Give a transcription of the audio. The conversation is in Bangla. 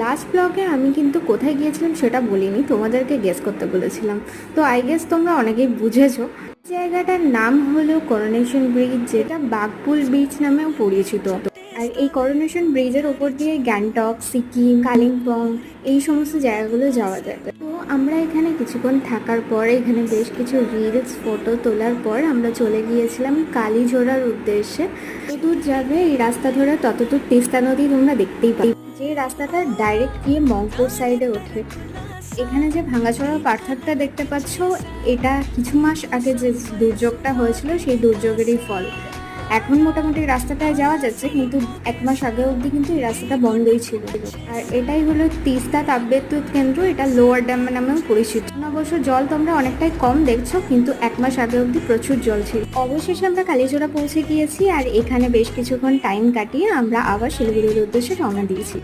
লাস্ট ব্লগে আমি কিন্তু কোথায় গিয়েছিলাম সেটা বলিনি, তোমাদেরকে গেস করতে বলেছিলাম। তো আই গেস তোমরা অনেকেই বুঝেছো। জায়গাটার নাম হলো করোনেশন ব্রিজ, যেটা বাগপুল বিচ নামেও পরিচিত। আর এই করোনেশন ব্রিজের ওপর দিয়ে গ্যাংটক, সিকিম, কালিম্পং এই সমস্ত জায়গাগুলো যাওয়া যায়। তো আমরা এখানে কিছুক্ষণ থাকার পর এখানে বেশ কিছু রিলস ফটো তোলার পর আমরা চলে গিয়েছিলাম কালীঝোড়ার উদ্দেশ্যে। যতদূর যাবে এই রাস্তা ধরে ততদূর তিস্তা নদী তোমরা দেখতেই পাবে, যে রাস্তাটা ডাইরেক্ট গিয়ে মংপুর সাইডে ওঠে। এখানে যে ভাঙাচোরা পাথরটা দেখতে পাচ্ছ, এটা কিছু মাস আগে যে দুর্যোগটা হয়েছিল সেই দুর্যোগেরই ফল। এখন মোটামুটি রাস্তাটায় যাওয়া যাচ্ছে, কিন্তু 1 মাস আগে অবধি কিন্তু এই রাস্তাটা বন্ধই ছিল। আর এটাই হলো তিস্তা তাপবিদ্যুৎ কেন্দ্র, এটা লোয়ার ড্যাম নামেও পরিচিত। অবশ্য জল তোমরা অনেকটাই কম দেখছো, কিন্তু 1 মাস আগে অবধি প্রচুর জল ছিল। অবশেষে আমরা কালীচোড়া পৌঁছে গিয়েছি, আর এখানে বেশ কিছুক্ষণ টাইম কাটিয়ে আমরা আবার শিলিগুড়ির উদ্দেশ্যে রওনা দিয়েছি।